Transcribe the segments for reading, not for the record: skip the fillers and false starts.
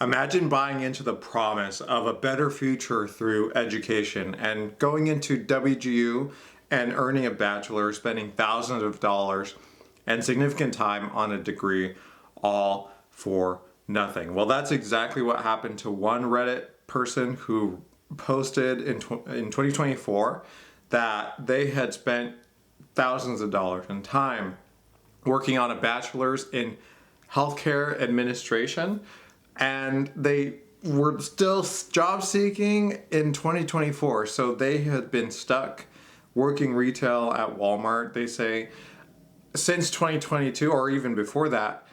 Imagine buying into the promise of a better future through education and going into WGU and earning a bachelor, spending thousands of dollars and significant time on a degree, all for nothing. Well, that's exactly what happened to one Reddit person who posted in 2024 that they had spent thousands of dollars in time working on a bachelor's in healthcare administration, and they were still job seeking in 2024. So they had been stuck working retail at Walmart, they say, since 2022 or even before that.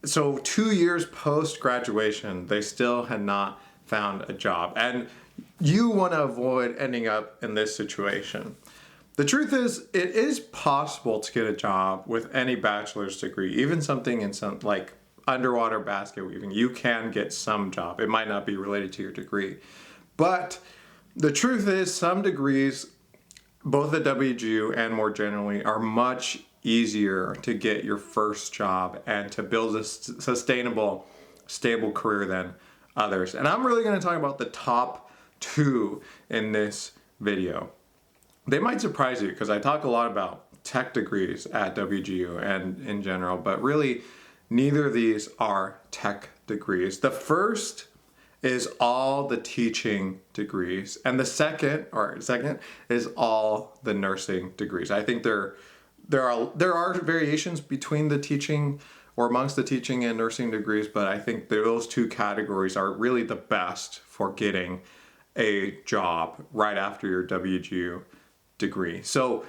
So 2 years post graduation, they still had not found a job. And you want to avoid ending up in this situation. The truth is, it is possible to get a job with any bachelor's degree, even something in some like underwater basket weaving. You can get some job. It might not be related to your degree. But the truth is, some degrees, both at WGU and more generally, are much easier to get your first job and to build a sustainable, stable career than others. And I'm really going to talk about the top two in this video. They might surprise you because I talk a lot about tech degrees at WGU and in general, but really neither of these are tech degrees. The first is all the teaching degrees, and the second is all the nursing degrees. I think there are variations between the teaching or amongst the teaching and nursing degrees, but I think those two categories are really the best for getting a job right after your WGU degree. So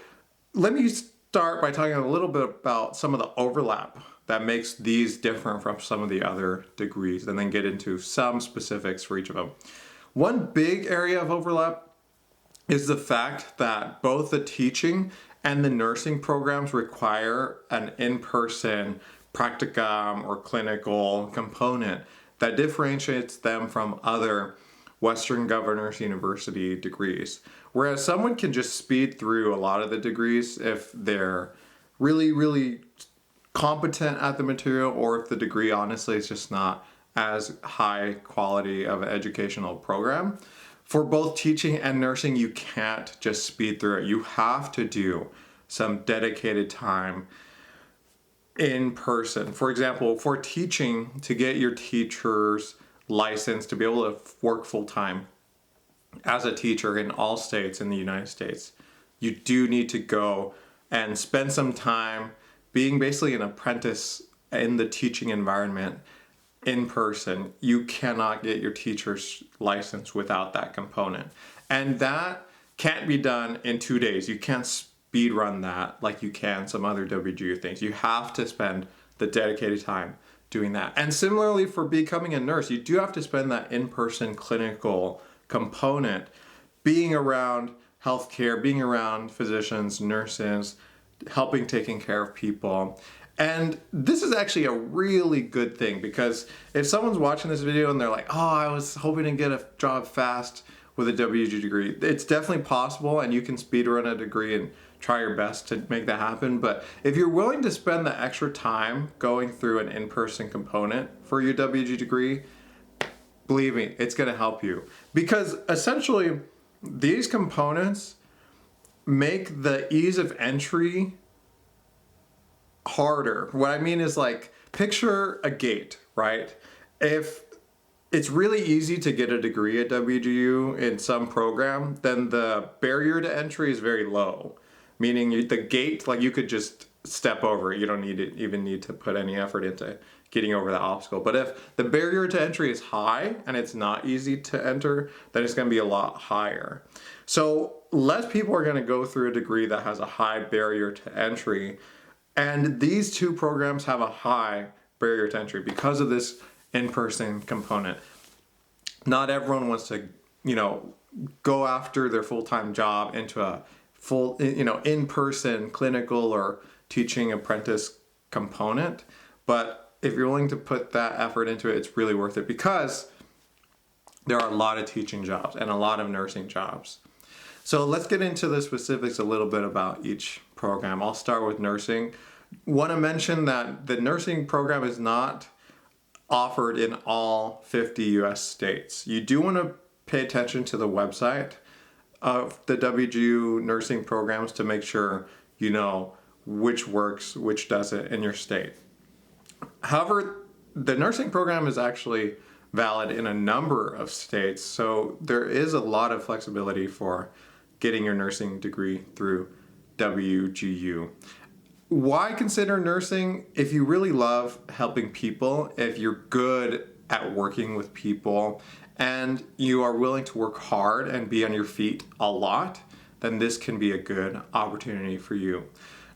let me start by talking a little bit about some of the overlap that makes these different from some of the other degrees, and then get into some specifics for each of them. One big area of overlap is the fact that both the teaching and the nursing programs require an in-person practicum or clinical component that differentiates them from other Western Governors University degrees. Whereas someone can just speed through a lot of the degrees if they're really, really competent at the material, or if the degree honestly is just not as high quality of an educational program. For both teaching and nursing, you can't just speed through it. You have to do some dedicated time in person. For example, for teaching, to get your teacher's license to be able to work full-time as a teacher in all states in the United States, you do need to go and spend some time being basically an apprentice in the teaching environment in person. You cannot get your teacher's license without that component. And that can't be done in 2 days. You can't speed run that like you can some other WGU things. You have to spend the dedicated time doing that. And similarly for becoming a nurse, you do have to spend that in-person clinical component, being around healthcare, being around physicians, nurses, helping taking care of people. And this is actually a really good thing, because if someone's watching this video and they're like, oh, I was hoping to get a job fast with a WGU degree, it's definitely possible, and you can speed run a degree and try your best to make that happen. But if you're willing to spend the extra time going through an in-person component for your WGU degree, believe me, it's going to help you. Because essentially, these components make the ease of entry harder. What I mean is, like, picture a gate, right? If it's really easy to get a degree at WGU in some program, then the barrier to entry is very low. Meaning the gate, like, you could just step over it. You don't even need to put any effort into getting over that obstacle. But if the barrier to entry is high and it's not easy to enter, then it's going to be a lot higher. So less people are going to go through a degree that has a high barrier to entry. And these two programs have a high barrier to entry because of this in-person component. Not everyone wants to, go after their full-time job into a full, in-person clinical or teaching apprentice component. But if you're willing to put that effort into it, it's really worth it, because there are a lot of teaching jobs and a lot of nursing jobs. So let's get into the specifics a little bit about each program. I'll start with nursing. Want to mention that the nursing program is not offered in all 50 US states. You do want to pay attention to the website of the WGU nursing programs to make sure you know which works, which doesn't in your state. However, the nursing program is actually valid in a number of states, so there is a lot of flexibility for getting your nursing degree through WGU. Why consider nursing? If you really love helping people, if you're good at working with people, and you are willing to work hard and be on your feet a lot, then this can be a good opportunity for you.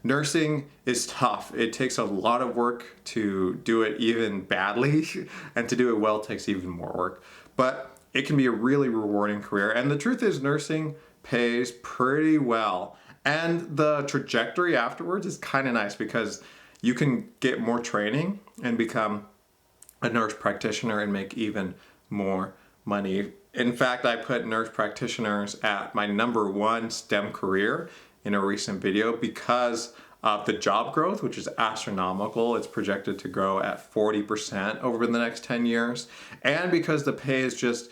Nursing is tough. It takes a lot of work to do it even badly, and to do it well takes even more work. But it can be a really rewarding career. And the truth is, nursing pays pretty well. And the trajectory afterwards is kind of nice because you can get more training and become a nurse practitioner and make even more money. In fact, I put nurse practitioners at my #1 STEM career in a recent video because of the job growth, which is astronomical. It's projected to grow at 40% over the next 10 years. And because the pay is just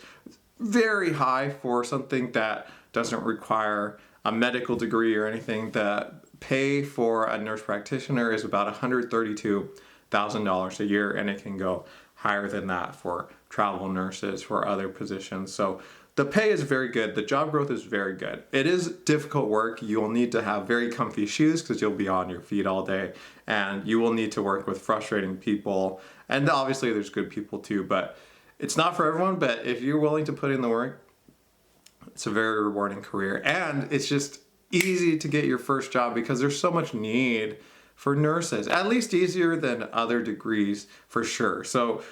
very high for something that doesn't require a medical degree or anything. The pay for a nurse practitioner is about $132,000 a year, and it can go higher than that for travel nurses, for other positions. So the pay is very good. The job growth is very good. It is difficult work. You'll need to have very comfy shoes because you'll be on your feet all day, and you will need to work with frustrating people. And obviously there's good people too, but it's not for everyone. But if you're willing to put in the work, it's a very rewarding career, and it's just easy to get your first job because there's so much need for nurses, at least easier than other degrees for sure. So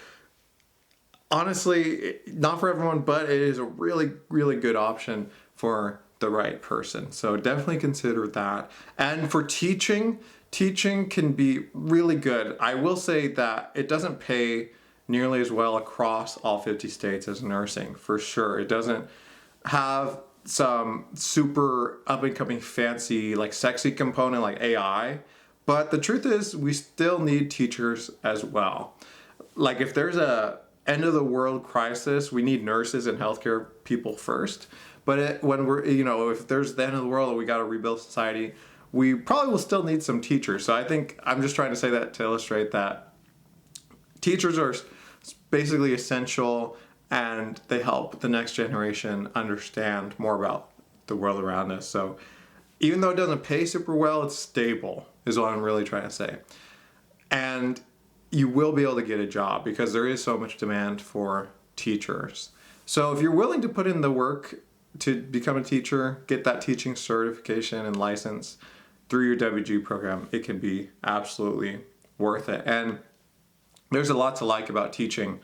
honestly, not for everyone, but it is a really, really good option for the right person. So definitely consider that. And for teaching can be really good. I will say that it doesn't pay nearly as well across all 50 states as nursing, for sure. It doesn't have some super up and coming fancy like sexy component like AI, but the truth is we still need teachers as well. Like if there's a end of the world crisis, we need nurses and healthcare people first. But when we're, if there's the end of the world and we got to rebuild society, we probably will still need some teachers. So I think I'm just trying to say that to illustrate that teachers are basically essential, and they help the next generation understand more about the world around us. So even though it doesn't pay super well, it's stable, is what I'm really trying to say. And you will be able to get a job because there is so much demand for teachers. So if you're willing to put in the work to become a teacher, get that teaching certification and license through your WGU program, it can be absolutely worth it. And there's a lot to like about teaching.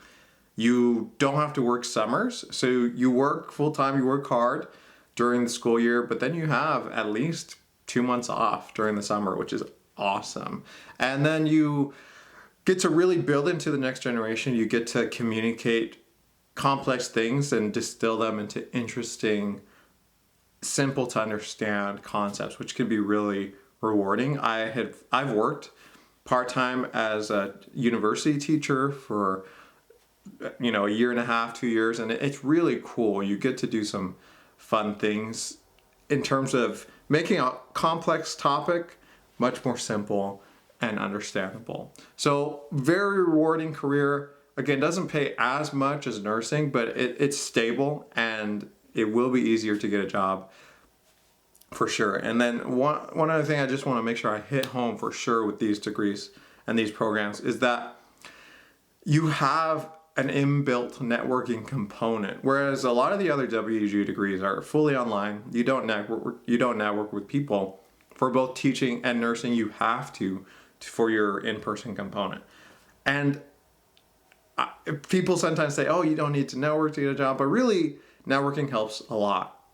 You don't have to work summers, so you work full-time, you work hard during the school year, but then you have at least 2 months off during the summer, which is awesome. And then you get to really build into the next generation. You get to communicate complex things and distill them into interesting, simple to understand concepts, which can be really rewarding. I've worked part-time as a university teacher for a year and a half, 2 years, and it's really cool. You get to do some fun things in terms of making a complex topic much more simple and understandable. So very rewarding career. Again, doesn't pay as much as nursing, but it's stable, and it will be easier to get a job for sure. And then one other thing I just want to make sure I hit home for sure with these degrees and these programs is that you have an inbuilt networking component, whereas a lot of the other WGU degrees are fully online. You don't network with people. For both teaching and nursing, you have to for your in-person component. And people sometimes say, oh, you don't need to network to get a job, but really networking helps a lot.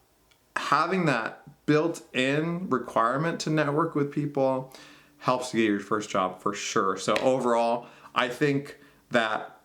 Having that built-in requirement to network with people helps you get your first job for sure. So overall, I think that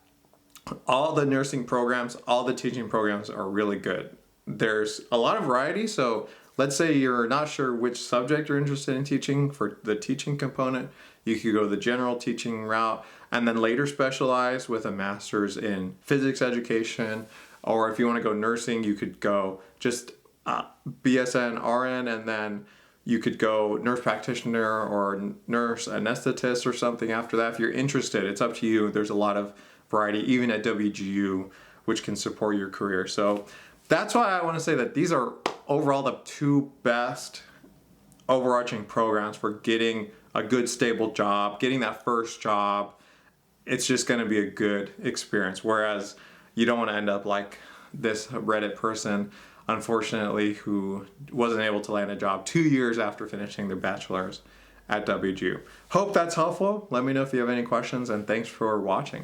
all the nursing programs, all the teaching programs are really good. There's a lot of variety. So let's say you're not sure which subject you're interested in teaching. For the teaching component, you could go the general teaching route. and then later specialize with a master's in physics education. Or if you want to go nursing, you could go just BSN, RN, and then you could go nurse practitioner or nurse anesthetist or something after that. If you're interested, it's up to you. There's a lot of variety, even at WGU, which can support your career. So that's why I want to say that these are overall the two best overarching programs for getting a good stable job, getting that first job. It's just going to be a good experience. Whereas you don't want to end up like this Reddit person, unfortunately, who wasn't able to land a job 2 years after finishing their bachelor's at WGU. Hope that's helpful. Let me know if you have any questions, and thanks for watching.